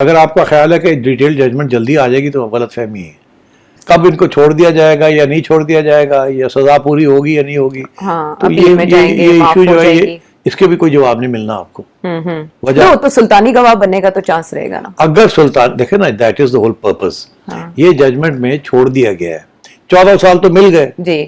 اگر آپ کا خیال ہے کہ ڈیٹیل ججمنٹ جلدی آ جائے گی تو غلط فہمی ہے. کب ان کو چھوڑ دیا جائے گا یا نہیں چھوڑ دیا جائے گا, یا سزا پوری ہوگی یا نہیں ہوگی, تو یہ ایشو جو ہے یہ اس کے بھی کوئی جواب نہیں ملنا آپ کو. وجہ تو سلطانی گواہ بننے کا تو چانس رہے گا نا. اگر سلطان دیکھیں نا, that is the whole purpose. یہ ججمنٹ میں چھوڑ دیا گیا ہے, 14 سال تو مل گئے جی,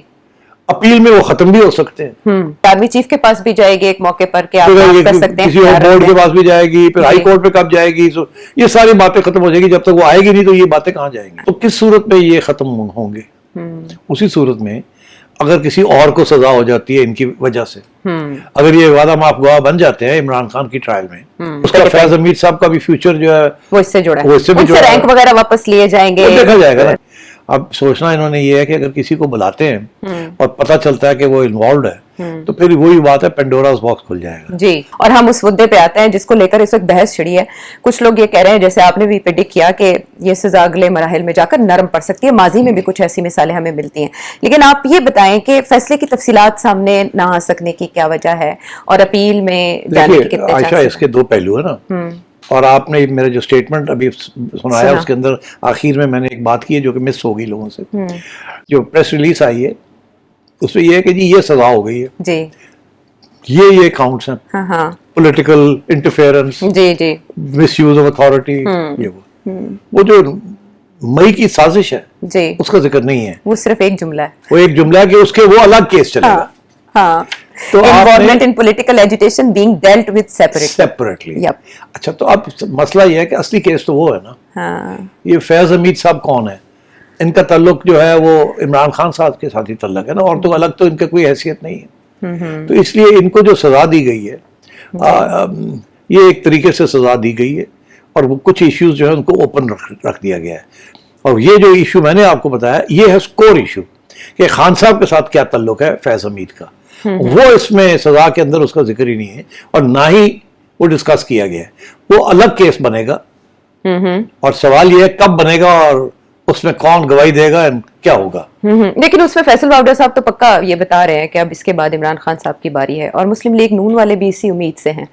اپیل میں وہ ختم بھی ہو سکتے ہیں. آرمی چیف کے پاس بھی جائے گی ایک موقع پر کہ آپ معاف کر سکتے ہیں, کسی اور بورڈ کے پاس بھی جائے گی, پھر ہائی کورٹ پہ کب جائے گی. یہ ساری باتیں ختم ہو جائے گی. جب تک وہ آئے گی نہیں تو یہ باتیں کہاں جائیں گی. تو کس صورت میں یہ ختم ہوں گے؟ اسی صورت میں اگر کسی اور کو سزا ہو جاتی ہے ان کی وجہ سے. اگر یہ وعدہ معاف گواہ بن جاتے ہیں عمران خان کی ٹرائل میں, اس کا فیض حمید صاحب کا بھی فیوچر جو ہے وہ اس سے جڑا ہے, اس سے رینک وغیرہ واپس لیے جائیں گے, دیکھا جائے گا نا. اب سوچنا انہوں نے یہ ہے کہ اگر کسی کو بلاتے ہیں اور پتہ چلتا ہے کہ وہ انوالوڈ ہے تو پھر وہی بات ہے, پینڈوراز باکس کھل جائے گا. جی, اور ہم اس مدعے پہ آتے ہیں جس کو لے کر اس وقت بحث چھڑی ہے. کچھ لوگ یہ کہہ رہے ہیں, جیسے آپ نے بھی پریڈکٹ کیا, کہ یہ سزا اگلے مراحل میں جا کر نرم پڑ سکتی ہے. ماضی میں بھی کچھ ایسی مثالیں ہمیں ملتی ہیں. لیکن آپ یہ بتائیں کہ فیصلے کی تفصیلات سامنے نہ آ سکنے کی کیا وجہ ہے, اور اپیل میں جانے کی کتنے چانس؟ عائشہ, اس کے دو پہلو ہیں نا. اور آپ نے میرا جو سٹیٹمنٹ ابھی سنایا اس کے اندر آخر میں میں نے ایک بات کی ہے جو کہ مس ہو گئی لوگوں سے. جو پریس ریلیز آئی ہے اس میں یہ ہے کہ جی یہ سزا ہو گئی ہے جی, یہ کاؤنٹس ہیں, political interference, miss use of authority, یہ وہ جو مئی کی سازش ہے جی اس کا ذکر نہیں ہے. وہ صرف ایک جملہ ہے, وہ ایک جملہ ہے کہ اس کے وہ الگ کیس چلے گا. تو involvement in political agitation being dealt with separately. اچھا, تو اب مسئلہ یہ ہے کہ اصلی کیس تو وہ ہے نا. یہ فیض حمید صاحب کون ہے؟ ان کا تعلق جو ہے وہ عمران خان صاحب کے ساتھ ہی تعلق ہے نا, اور تو الگ تو ان کا کوئی حیثیت نہیں ہے. تو اس لیے ان کو جو سزا دی گئی ہے یہ ایک طریقے سے سزا دی گئی ہے, اور وہ کچھ ایشوز جو ہے ان کو اوپن رکھ دیا گیا ہے. اور یہ جو ایشو میں نے آپ کو بتایا یہ ہے کور ایشو, کہ خان صاحب کے ساتھ کیا تعلق ہے فیض حمید کا, وہ اس میں سزا کے اندر اس کا ذکر ہی نہیں ہے, اور نہ ہی وہ ڈسکس کیا گیا ہے. وہ الگ کیس بنے گا, اور سوال یہ ہے کب بنے گا اور اس میں کون گواہی دے گا, کیا ہوگا. لیکن اس میں فیصل باوڈر صاحب تو پکا یہ بتا رہے ہیں کہ اب اس کے بعد عمران خان صاحب کی باری ہے, اور مسلم لیگ نون والے بھی اسی امید سے ہیں.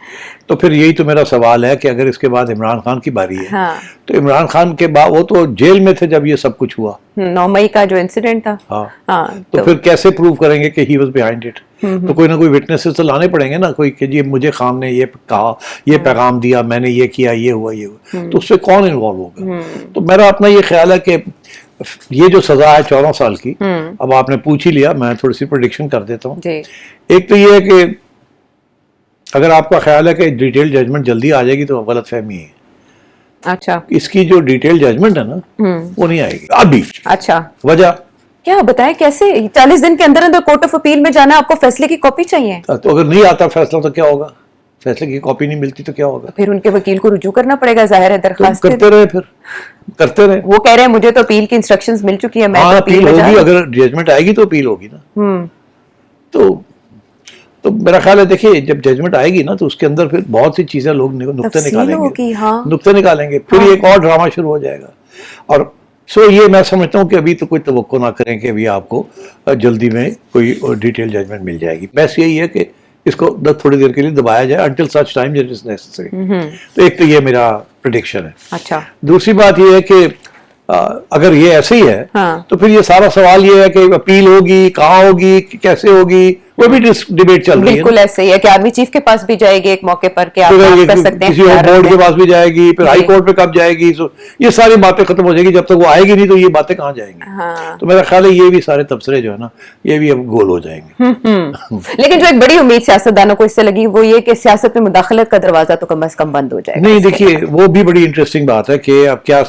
تو پھر یہی تو میرا سوال ہے کہ اگر اس کے بعد عمران خان کی باری ہے تو عمران خان کے بعد وہ تو جیل میں تھے جب یہ سب کچھ ہوا, 9 مئی کا جو انسیڈنٹ تھا, تو پھر کیسے پروو کریں گے کہ ہی واز بیہائنڈ اٹ؟ تو کوئی نہ کوئی وٹنسز تو لانے پڑیں گے نا, کوئی کہ جی مجھے خان نے یہ کہا, یہ پیغام دیا, میں نے یہ کیا, یہ ہوا, یہ ہوا, تو اس سے کون انوالو ہوگا؟ تو میرا اپنا یہ خیال ہے کہ یہ جو سزا ہے 14 سال کی, اب آپ نے پوچھ ہی لیا, میں تھوڑی سی پریڈکشن کر دیتا ہوں. ایک تو یہ ہے کہ اگر آپ کا خیال ہے کہ ڈیٹیل ججمنٹ جلدی آ جائے گی تو غلط فہمی ہے. اچھا, اس کی جو ڈیٹیل ججمنٹ ہے نا وہ نہیں آئے گی ابھی. اچھا, وجہ کیا بتائیں کیسے؟ 40 دن کے اندر اندر کورٹ آف اپیل میں جانا, آپ کو فیصلے کی کاپی چاہیے. تو اگر نہیں آتا فیصلہ تو کیا ہوگا؟ فیصلے کی کاپی نہیں ملتی تو کیا ہوگا؟ پھر ان کے وکیل کو رجوع کرنا پڑے گا, ظاہر ہے, درخواست کرتے رہے, پھر کرتے رہے. وہ کہہ رہے ہیں مجھے تو اپیل کی انسٹرکشنز مل چکی ہے, میں تو اپیل ہوگی, اگر ججمنٹ آئے گی تو اپیل ہوگی نا. تو میرا خیال ہے دیکھیے جب ججمنٹ آئے گی نا تو اس کے اندر پھر بہت سی چیزیں لوگ نقطے نکالیں گے, پھر ایک اور ڈرامہ شروع ہو جائے گا. اور یہ میں سمجھتا ہوں کہ ابھی تو کوئی توقع نہ کریں کہ ابھی آپ کو جلدی میں کوئی ڈیٹیل ججمنٹ مل جائے گی. بس یہی ہے کہ اس کو تھوڑی دیر کے لیے دبایا جائے until such time that is necessary. تو ایک تو یہ میرا پریڈکشن ہے. اچھا, دوسری بات یہ ہے کہ اگر یہ ایسے ہی ہے تو پھر یہ سارا سوال یہ ہے کہ اپیل ہوگی, کہاں ہوگی, کیسے ہوگی, وہ بھی ڈیبیٹ چل رہی ہے. بالکل ایسے ہی ہے کہ آرمی چیف کے پاس بھی جائے گی ایک موقع پر کہ آپ معاف کر سکتے ہیں, کسی اور بورڈ کے پاس بھی جائے گی, پھر ہائی کورٹ پہ کب جائے گی. یہ ساری باتیں ختم ہو جائے گی, جب تک وہ آئے گی نہیں تو یہ باتیں کہاں جائیں گی. تو میرا خیال ہے یہ بھی سارے تبصرے جو ہے نا یہ بھی اب گول ہو جائیں گے. لیکن جو ایک بڑی امید سیاستدانوں کو اس سے لگی وہ یہ کہ سیاست میں مداخلت کا دروازہ تو کم از کم بند ہو جائے گا. نہیں دیکھیے وہ بھی بڑی انٹرسٹنگ بات ہے کہ اب کیا,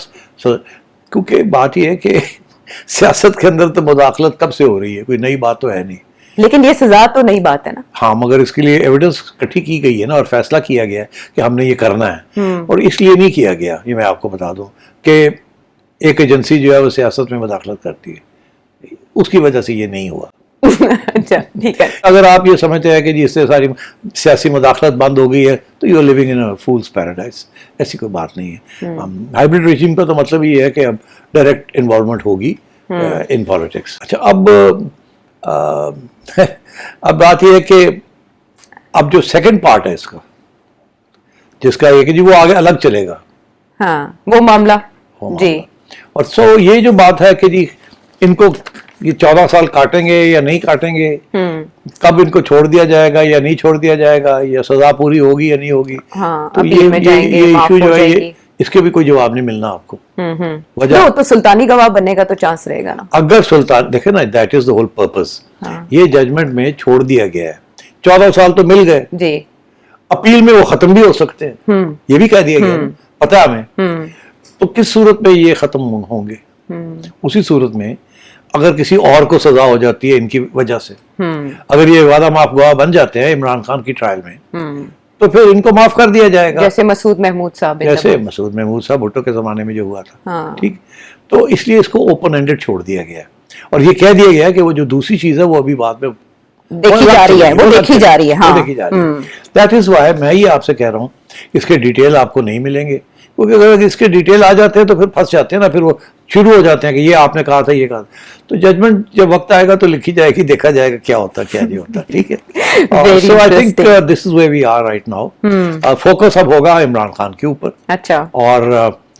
کیونکہ بات یہ ہے کہ سیاست کے اندر تو مداخلت کب سے ہو رہی ہے, کوئی نئی بات تو ہے نہیں. لیکن یہ سزا تو نئی بات ہے نا. ہاں, مگر اس کے لیے ایویڈنس اکٹھی کی گئی ہے نا, اور فیصلہ کیا گیا ہے کہ ہم نے یہ کرنا ہے. اور اس لیے نہیں کیا گیا, یہ میں آپ کو بتا دوں, کہ ایک ایجنسی جو ہے وہ سیاست میں مداخلت کرتی ہے, اس کی وجہ سے یہ نہیں ہوا. اچھا ٹھیک ہے. اگر آپ یہ سمجھتے ہیں کہ جی اس سے ساری سیاسی مداخلت بند ہو گئی ہے تو you are living in a fool's paradise. ایسی کوئی بات نہیں ہے. ہائبرڈ ریجیم کا تو مطلب یہ ہے کہ اب ڈائریکٹ انوالومنٹ ہوگی ان پالیٹکس. اچھا, اب بات یہ ہے کہ اب جو سیکنڈ پارٹ ہے اس کا, جس کا یہ کہ جی وہ آگے الگ چلے گا, ہاں وہ معاملہ جی. اور سو یہ جو بات ہے کہ جی ان کو یہ 14 سال کاٹیں گے یا نہیں کاٹیں گے, کب ان کو چھوڑ دیا جائے گا یا نہیں چھوڑ دیا جائے گا, یا سزا پوری ہوگی یا نہیں ہوگی, تو یہ ایشو جو ہے یہ اس کے بھی کوئی جواب نہیں ملنا آپ کو. وجہ تو سلطانی گواہ بننے کا تو چانس رہے گا نا. اگر سلطان دیکھیں نا, that is the whole purpose. یہ ججمنٹ میں چھوڑ دیا گیا ہے, 14 سال تو مل گئے جی, اپیل میں وہ ختم بھی ہو سکتے ہیں, یہ بھی کہہ دیا گیا پتا ہمیں. تو کس صورت میں یہ ختم ہوں گے؟ اسی صورت میں اگر کسی اور کو سزا ہو جاتی ہے ان کی وجہ سے, اگر یہ وعدہ معاف گواہ بن جاتے ہیں عمران خان کی ٹرائل میں, تو پھر ان کو معاف کر دیا جائے گا, جیسے مسعود محمود صاحب بھٹو کے زمانے میں جو ہوا تھا. ٹھیک, تو اس لیے اس کو اوپن اینڈڈ چھوڑ دیا گیا, اور یہ کہہ دیا گیا کہ وہ جو دوسری چیز ہے وہ ابھی بعد میں دیکھی جا رہی ہے, وہ دیکھی جا رہی ہے. دیٹ از وائی میں یہ آپ سے کہہ رہا ہوں اس کے ڈیٹیل آپ کو نہیں ملیں گے, کیونکہ اگر اس کے ڈیٹیل آ جاتے ہیں تو پھر پھنس جاتے ہیں نا, پھر وہ شروع ہو جاتے ہیں کہ یہ آپ نے کہا تھا, یہ کہا تھا. تو ججمنٹ جب وقت آئے گا تو لکھی جائے گی, دیکھا جائے گا کیا ہوتا کیا نہیں ہوتا. ٹھیک ہے, so I think this is where we are right now. Focus اب ہوگا عمران خان کے اوپر, اچھا, اور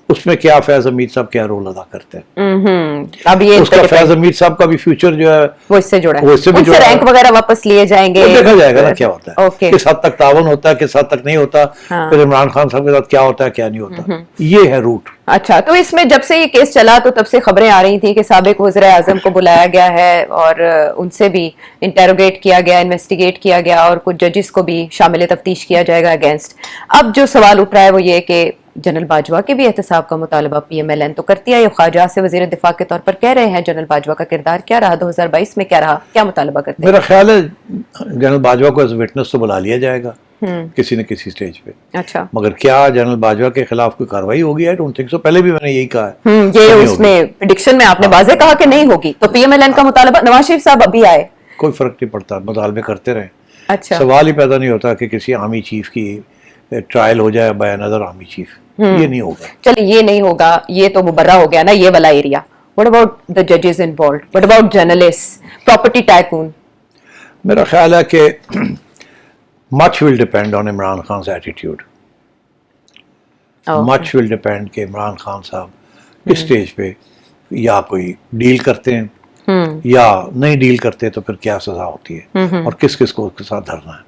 اس میں کیا فیض حمید صاحب کیا رول ادا کرتے ہیں. اب یہ اس کا فیض حمید صاحب کا بھی فیوچر جو ہے وہ اس سے جڑا ہے, اس سے رینک وغیرہ واپس لیے جائیں گے, دیکھا جائے گا نا کیا ہوتا ہے, کس حد تک تعاون ہوتا ہے, کس حد تک نہیں ہوتا, پھر عمران خان صاحب کے ساتھ کیا ہوتا ہے کیا نہیں ہوتا. یہ ہے روٹ. اچھا, تو اس میں جب سے یہ کیس چلا تو تب سے خبریں آ رہی تھیں کہ سابق وزیر اعظم کو بلایا گیا ہے اور ان سے بھی انٹیروگیٹ کیا گیا, انویسٹیگیٹ کیا گیا, اور کچھ ججز کو بھی شامل تفتیش کیا جائے گا اگینسٹ. اب جو سوال اٹھ رہا ہے وہ یہ کہ جنرل باجوہ کے بھی احتساب کا مطالبہ پی ایم ایل این تو کرتی ہے, یہ خواجہ سے وزیر دفاع کے طور پر کہہ رہے ہیں. جنرل باجوہ کا کردار کیا رہا 2022 میں, کیا رہا, کیا مطالبہ کرتے ہیں؟ میرا خیال ہے جنرل باجوہ کو ایز وٹنس تو بلا لیا جائے گا کسی نہ کسی سٹیج پہ. اچھا, مگر کیا جنرل باجوہ کے خلاف کوئی کاروائی ہوگی؟ آئی ڈونٹ تھنک سو. پہلے بھی میں نے یہی کہا ہے, یہ اس میں پریڈکشن میں آپ نے واضح کہا کہ نہیں ہوگی. تو پی ایم ایل این کا مطالبہ, نواز شریف صاحب ابھی آئے, کوئی فرق نہیں پڑتا, مطالبے کرتے رہیں. اچھا, سوال ہی پیدا نہیں ہوتا کہ کسی آرمی چیف کی ٹرائل ہو جائے بائی انادر آرمی چیف. یہ نہیں ہوگا. چلیے یہ نہیں ہوگا, یہ تو مبرہ ہو گیا نا یہ والا area. What about the judges involved? What about journalists, property tycoon? میرا خیال ہے کہ much will depend on Imran خان's attitude. much will depend کہ عمران خان صاحب اس سٹیج پہ یا کوئی ڈیل کرتے ہیں یا نہیں ڈیل کرتے, تو پھر کیا سزا ہوتی ہے اور کس کس کو اس کے ساتھ دھرنا ہے.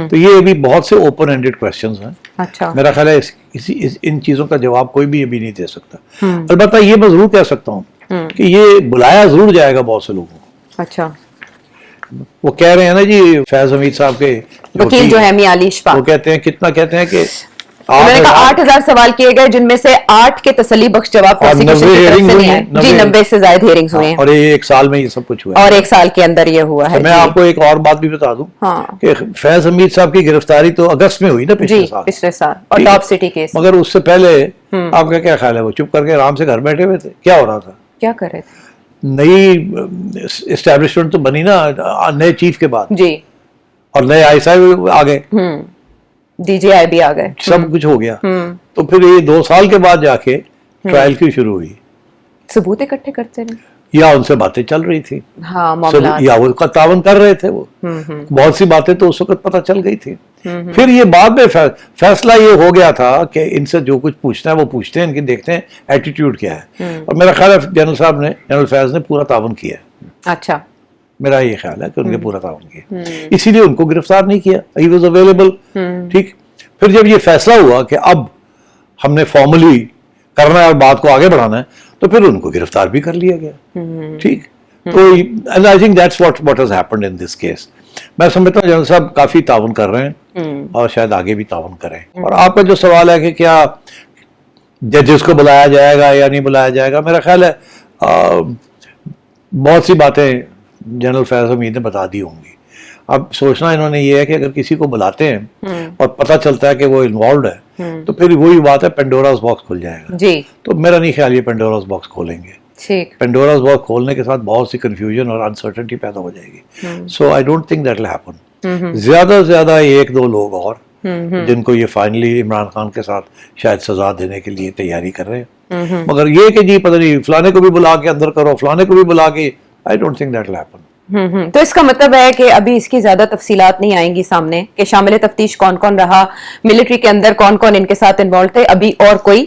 تو یہ ابھی بہت سے اوپن اینڈڈ کوسچنز ہیں. اچھا, میرا خیال ہے ان چیزوں کا جواب کوئی بھی ابھی نہیں دے سکتا. البتہ یہ میں ضرور کہہ سکتا ہوں کہ یہ بلایا ضرور جائے گا بہت سے لوگوں کو. اچھا, وہ کہہ رہے ہیں نا جی فیض حمید صاحب کے وکیل جو ہے میاں علی اشفاق, وہ کہتے ہیں کتنا کہتے ہیں کہ انہوں نے کہا 8,000 سوال کیے گئے, جن میں سے 8 کے تسلی بخش جواب پروسیکیوشن کی طرف سے نہیں آئے. جی 90 سے زائد ہیئرنگز ہوئے ہیں, اور یہ 1 سال میں یہ سب کچھ ہوا ہے, اور 1 سال کے اندر یہ ہوا ہے. میں آپ کو ایک اور بات بھی بتا دوں کہ فیض حمید صاحب کی گرفتاری تو اگست میں ہوئی نا پچھلے سال, اور ٹاپ سٹی کیس. مگر اس سے پہلے آپ کا کیا خیال ہے, وہ چپ کر کے آرام سے گھر بیٹھے ہوئے تھے؟ کیا ہو رہا تھا, کیا کر رہے تھے؟ نئی اسٹیبلشمنٹ تو بنی نا نئے چیف کے بعد جی, اور نئے آئی ایس آئی آ گئے, ڈی جی آئی بھی آ گئے, سب کچھ ہو گیا. تو پھر یہ 2 سال کے بعد جا کے ٹرائل کی شروع ہوئی. ثبوت اکٹھے کرتے رہے یا ان سے باتیں چل رہی تھی, ہاں معاملات, یا وہ تعاون کر رہے تھے, وہ بہت سی باتیں تو اس وقت پتہ چل گئی تھی. پھر یہ بعد میں فیصلہ یہ ہو گیا تھا کہ ان سے جو کچھ پوچھنا ہے وہ پوچھتے ہیں, ان کی دیکھتے ہیں ایٹیٹیوڈ کیا ہے. اور میرا خیال ہے جنرل فیض نے پورا تعاون کیا ہے. اچھا, میرا یہ خیال ہے کہ ان نے پورا تعاون کیا, اسی لیے ان کو گرفتار نہیں کیا. He was available. ٹھیک, پھر جب یہ فیصلہ ہوا کہ اب ہم نے فارملی کرنا ہے اور بات کو آگے بڑھانا ہے, تو پھر ان کو گرفتار بھی کر لیا گیا. ٹھیک, تو I think that's what has happened in this case. میں سمجھتا ہوں جنرل صاحب کافی تعاون کر رہے ہیں اور شاید آگے بھی تعاون کریں. اور آپ کا جو سوال ہے کہ کیا ججز کو بلایا جائے گا یا نہیں بلایا جائے گا, میرا خیال ہے بہت سی باتیں جنرل فیض حمید نے بتا دی ہوں گی. اب سوچنا انہوں نے یہ ہے کہ اگر کسی کو بلاتے ہیں اور پتہ چلتا ہے کہ وہ انوالوڈ ہے, تو پھر وہی بات ہے پینڈوراز باکس کھل جائے گا. جی, تو میرا نہیں خیال یہ پینڈوراز باکس کھولیں گے. پینڈوراز باکس کھولنے کے ساتھ بہت سی کنفیوژن اور انسرٹنٹی پیدا ہو جائے گی. So I don't think that will happen. زیادہ سے زیادہ 1-2 لوگ اور جن کو یہ فائنلی عمران خان کے ساتھ شاید سزا دینے کے لیے تیاری کر رہے ہیں, مگر یہ کہ جی پتہ نہیں فلانے کو بھی بلا کے اندر کرو, فلانے کو بھی بلا کے, آئی don't think that will happen. تو اس کا مطلب ہے کہ ابھی اس کی زیادہ تفصیلات نہیں آئیں گی سامنے کہ شامل تفتیش کون کون رہا, ملٹری کے اندر کون کون ان کے ساتھ انوالو تھے, ابھی اور کوئی